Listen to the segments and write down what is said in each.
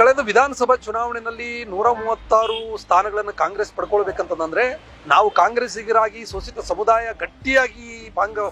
ಕಳೆದ ವಿಧಾನಸಭಾ ಚುನಾವಣೆಯಲ್ಲಿ 136 ಸ್ಥಾನಗಳನ್ನು ಕಾಂಗ್ರೆಸ್ ಪಡ್ಕೊಳ್ಬೇಕಂತಂದ್ರೆ ನಾವು ಕಾಂಗ್ರೆಸ್ಸಿಗರಾಗಿ ಶೋಷಿತ ಸಮುದಾಯ ಗಟ್ಟಿಯಾಗಿ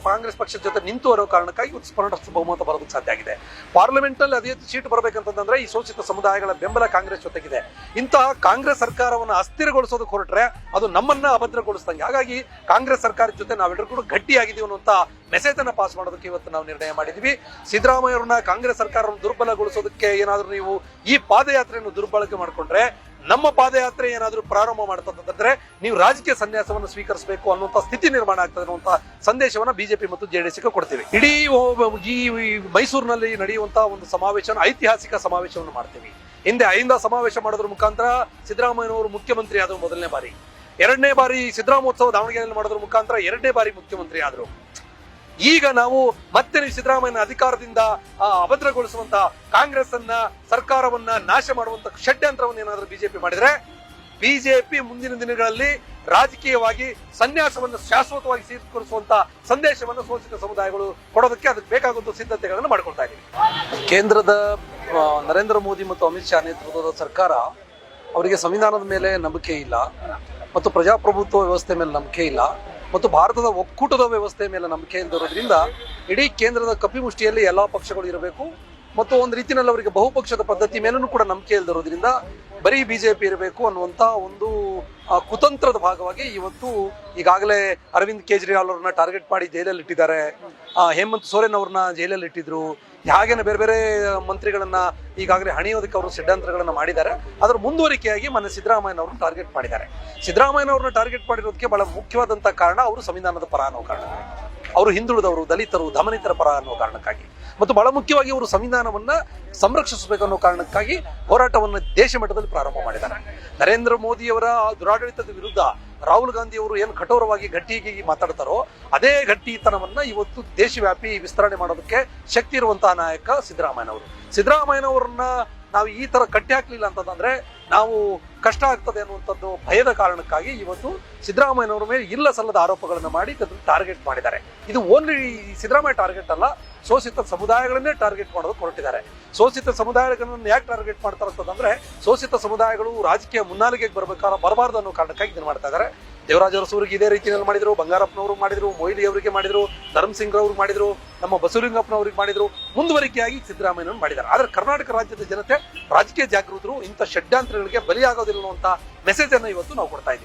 ಕಾಂಗ್ರೆಸ್ ಪಕ್ಷದ ಜೊತೆ ನಿಂತು ಬರೋ ಕಾರಣಕ್ಕಾಗಿ ಸ್ಪಷ್ಟ ಬಹುಮತ ಬರೋದಕ್ಕೆ ಸಾಧ್ಯ ಆಗಿದೆ. ಪಾರ್ಲಿಮೆಂಟ್ ನಲ್ಲಿ ಅದೇ ಸೀಟ್ ಬರಬೇಕಂತಂದ್ರೆ ಈ ಶೋಷಿತ ಸಮುದಾಯಗಳ ಬೆಂಬಲ ಕಾಂಗ್ರೆಸ್ ಜೊತೆಗಿದೆ. ಇಂತಹ ಕಾಂಗ್ರೆಸ್ ಸರ್ಕಾರವನ್ನು ಅಸ್ಥಿರಗೊಳಿಸೋದಕ್ಕೆ ಹೊರಟ್ರೆ ಅದು ನಮ್ಮನ್ನ ಅಭದ್ರಗೊಳಿಸಿದಂಗೆ. ಹಾಗಾಗಿ ಕಾಂಗ್ರೆಸ್ ಸರ್ಕಾರದ ಜೊತೆ ನಾವೆಲ್ಲರೂ ಕೂಡ ಗಟ್ಟಿಯಾಗಿದ್ದೀವಿ ಅನ್ನುವಂತ ಮೆಸೇಜ್ ಅನ್ನ ಪಾಸ್ ಮಾಡೋದಕ್ಕೆ ಇವತ್ತು ನಾವು ನಿರ್ಣಯ ಮಾಡಿದ್ವಿ. ಸಿದ್ದರಾಮಯ್ಯವ್ರನ್ನ ಕಾಂಗ್ರೆಸ್ ಸರ್ಕಾರವನ್ನು ದುರ್ಬಲಗೊಳಿಸೋದಕ್ಕೆ ಏನಾದ್ರೂ ನೀವು ಈ ಪಾದಯಾತ್ರೆಯನ್ನು ದುರ್ಬಳಕೆ ಮಾಡಿಕೊಂಡ್ರೆ, ನಮ್ಮ ಪಾದಯಾತ್ರೆ ಏನಾದ್ರೂ ಪ್ರಾರಂಭ ಮಾಡ್ತಂತಂದ್ರೆ ನೀವು ರಾಜಕೀಯ ಸನ್ಯಾಸವನ್ನು ಸ್ವೀಕರಿಸಬೇಕು ಅನ್ನುವಂತ ಸ್ಥಿತಿ ನಿರ್ಮಾಣ ಆಗ್ತದೆ ಅನ್ನುವಂತ ಸಂದೇಶವನ್ನ ಬಿಜೆಪಿ ಮತ್ತು ಜೆಡಿಎಸ್ಗೆ ಕೊಡ್ತೀವಿ. ಇಡೀ ಈ ಮೈಸೂರಿನಲ್ಲಿ ನಡೆಯುವಂತಹ ಒಂದು ಸಮಾವೇಶವನ್ನು ಐತಿಹಾಸಿಕ ಸಮಾವೇಶವನ್ನು ಮಾಡ್ತೀವಿ. ಹಿಂದೆ 5 ಸಮಾವೇಶ ಮಾಡೋದ್ರ ಮುಖಾಂತರ ಸಿದ್ದರಾಮಯ್ಯನವರು ಮುಖ್ಯಮಂತ್ರಿ ಆದರು ಮೊದಲನೇ ಬಾರಿ. 2ನೇ ಬಾರಿ ಸಿದ್ದರಾಮೋತ್ಸವ ದಾವಣಗೆರೆಯಲ್ಲಿ ಮಾಡೋದ್ರ ಮುಖಾಂತರ 2ನೇ ಬಾರಿ ಮುಖ್ಯಮಂತ್ರಿ ಆದರು. ಈಗ ನಾವು ಮತ್ತೆ ನೀವು ಸಿದ್ದರಾಮಯ್ಯನ ಅಧಿಕಾರದಿಂದ ಅಭದ್ರಗೊಳಿಸುವಂತ ಕಾಂಗ್ರೆಸ್ ಅನ್ನ ಸರ್ಕಾರವನ್ನ ನಾಶ ಮಾಡುವಂತ ಷಡ್ಯಂತ್ರವನ್ನು ಏನಾದರೂ ಬಿಜೆಪಿ ಮಾಡಿದ್ರೆ, ಬಿಜೆಪಿ ಮುಂದಿನ ದಿನಗಳಲ್ಲಿ ರಾಜಕೀಯವಾಗಿ ಸನ್ಯಾಸವನ್ನು ಶಾಶ್ವತವಾಗಿ ಸ್ವೀಕರಿಸುವಂತ ಸಂದೇಶವನ್ನು ಶೋಷಿತ ಸಮುದಾಯಗಳು ಕೊಡೋದಕ್ಕೆ ಅದಕ್ಕೆ ಬೇಕಾಗುವಂತ ಸಿದ್ಧತೆಗಳನ್ನು ಮಾಡ್ಕೊಳ್ತಾ ಇದ್ದೀವಿ. ಕೇಂದ್ರದ ನರೇಂದ್ರ ಮೋದಿ ಮತ್ತು ಅಮಿತ್ ಶಾ ನೇತೃತ್ವದ ಸರ್ಕಾರ ಅವರಿಗೆ ಸಂವಿಧಾನದ ಮೇಲೆ ನಂಬಿಕೆ ಇಲ್ಲ, ಮತ್ತು ಪ್ರಜಾಪ್ರಭುತ್ವ ವ್ಯವಸ್ಥೆ ಮೇಲೆ ನಂಬಿಕೆ ಇಲ್ಲ, ಮತ್ತು ಭಾರತದ ಒಕ್ಕೂಟದ ವ್ಯವಸ್ಥೆ ಮೇಲೆ ನಂಬಿಕೆ ಇಲ್ಲದಿರೋದ್ರಿಂದ ಇಡೀ ಕೇಂದ್ರದ ಕಪಿಮುಷ್ಟಿಯಲ್ಲಿ ಎಲ್ಲಾ ಪಕ್ಷಗಳು ಇರಬೇಕು, ಮತ್ತು ಒಂದು ರೀತಿಯಲ್ಲಿ ಅವರಿಗೆ ಬಹುಪಕ್ಷದ ಪದ್ಧತಿ ಮೇಲೂ ಕೂಡ ನಂಬಿಕೆ ಇಲ್ಲದಿರೋದ್ರಿಂದ ಬರೀ ಬಿಜೆಪಿ ಇರಬೇಕು ಅನ್ನುವಂತ ಒಂದು ಕುತಂತ್ರದ ಭಾಗವಾಗಿ ಇವತ್ತು ಈಗಾಗಲೇ ಅರವಿಂದ್ ಕೇಜ್ರಿವಾಲ್ ಅವ್ರನ್ನ ಟಾರ್ಗೆಟ್ ಮಾಡಿ ಜೈಲಲ್ಲಿ ಇಟ್ಟಿದ್ದಾರೆ. ಹೇಮಂತ್ ಸೋರೆನ್ ಅವ್ರನ್ನ ಜೈಲಲ್ಲಿ ಇಟ್ಟಿದ್ರು. ಹಾಗೇನೆ ಬೇರೆ ಬೇರೆ ಮಂತ್ರಿಗಳನ್ನ ಈಗಾಗಲೇ ಹಣಿಯೋದಕ್ಕೆ ಅವರು ಷಡ್ಯಂತ್ರಗಳನ್ನ ಮಾಡಿದ್ದಾರೆ. ಅದರ ಮುಂದುವರಿಕೆಯಾಗಿ ಮೊನ್ನೆ ಸಿದ್ದರಾಮಯ್ಯನವ್ರನ್ನ ಟಾರ್ಗೆಟ್ ಮಾಡಿದ್ದಾರೆ. ಸಿದ್ದರಾಮಯ್ಯನವ್ರನ್ನ ಟಾರ್ಗೆಟ್ ಮಾಡಿರೋದಕ್ಕೆ ಬಹಳ ಮುಖ್ಯವಾದಂತಹ ಕಾರಣ ಅವರು ಸಂವಿಧಾನದ ಪರ ಅನ್ನೋ ಕಾರಣ, ಅವರು ಹಿಂದುಳಿದವರು, ದಲಿತರು, ದಮನಿತರ ಪರ ಅನ್ನೋ ಕಾರಣಕ್ಕಾಗಿ, ಮತ್ತು ಬಹಳ ಮುಖ್ಯವಾಗಿ ಅವರು ಸಂವಿಧಾನವನ್ನ ಸಂರಕ್ಷಿಸಬೇಕು ಅನ್ನೋ ಕಾರಣಕ್ಕಾಗಿ ಹೋರಾಟವನ್ನು ದೇಶ ಮಟ್ಟದಲ್ಲಿ ಪ್ರಾರಂಭ ಮಾಡಿದ್ದಾರೆ. ನರೇಂದ್ರ ಮೋದಿಯವರ ದುರಾಡಳಿತದ ವಿರುದ್ಧ ರಾಹುಲ್ ಗಾಂಧಿ ಅವರು ಏನು ಕಠೋರವಾಗಿ ಗಟ್ಟಿಯಾಗಿ ಮಾತಾಡ್ತಾರೋ ಅದೇ ಗಟ್ಟಿತನವನ್ನ ಇವತ್ತು ದೇಶವ್ಯಾಪಿ ವಿಸ್ತರಣೆ ಮಾಡೋದಕ್ಕೆ ಶಕ್ತಿ ಇರುವಂತಹ ನಾಯಕ ಸಿದ್ದರಾಮಯ್ಯನವರು. ಸಿದ್ದರಾಮಯ್ಯನವರನ್ನ ನಾವು ಈ ತರ ಕಟ್ಟಿ ಹಾಕ್ಲಿಲ್ಲ ಅಂತಂದ್ರೆ ನಾವು ಕಷ್ಟ ಆಗ್ತದೆ ಅನ್ನುವಂಥದ್ದು ಭಯದ ಕಾರಣಕ್ಕಾಗಿ ಇವತ್ತು ಸಿದ್ದರಾಮಯ್ಯನವರ ಮೇಲೆ ಇಲ್ಲ ಸಲ್ಲದ ಆರೋಪಗಳನ್ನು ಮಾಡಿ ಟಾರ್ಗೆಟ್ ಮಾಡಿದ್ದಾರೆ. ಇದು ಓನ್ಲಿ ಸಿದ್ದರಾಮಯ್ಯ ಟಾರ್ಗೆಟ್ ಅಲ್ಲ, ಶೋಷಿತ ಸಮುದಾಯಗಳನ್ನೇ ಟಾರ್ಗೆಟ್ ಮಾಡೋದಕ್ಕೆ ಹೊರಟಿದ್ದಾರೆ. ಶೋಷಿತ ಸಮುದಾಯಗಳನ್ನು ಯಾಕೆ ಟಾರ್ಗೆಟ್ ಮಾಡ್ತಾರೆ ಅಂತಂದ್ರೆ, ಶೋಷಿತ ಸಮುದಾಯಗಳು ರಾಜಕೀಯ ಮುನ್ನಾಲಿಗೆಗೆ ಬರಬಾರ್ದು ಅನ್ನೋ ಕಾರಣಕ್ಕಾಗಿ ಇದನ್ನು ಮಾಡ್ತಾ ಇದ್ದಾರೆ. ದೇವರಾಜ ಅರಸೂರಿಗೆ ಇದೇ ರೀತಿಯಲ್ಲಿ ಮಾಡಿದ್ರು, ಬಂಗಾರಪ್ಪನವರು ಮಾಡಿದ್ರು, ಮೊಯ್ಲಿ ಅವರಿಗೆ ಮಾಡಿದ್ರು, ಧರ್ಮ್ ಸಿಂಗ್ ಅವರು ಮಾಡಿದ್ರು, ನಮ್ಮ ಬಸವಲಿಂಗಪ್ಪನವ್ರಿಗೆ ಮಾಡಿದ್ರು, ಮುಂದುವರಿಕೆಯಾಗಿ ಸಿದ್ದರಾಮಯ್ಯನವರು ಮಾಡಿದ್ದಾರೆ. ಆದ್ರೆ ಕರ್ನಾಟಕ ರಾಜ್ಯದ ಜನತೆ ರಾಜಕೀಯ ಜಾಗೃತರು ಇಂಥ ಷಡ್ಯಂತ್ರಗಳಿಗೆ ಬಲಿಯಾಗೋದಿಲ್ಲ ಅನ್ನುವಂತ ಮೆಸೇಜ್ ಅನ್ನು ಇವತ್ತು ನಾವು ಕೊಡ್ತಾ ಇದ್ದೀವಿ.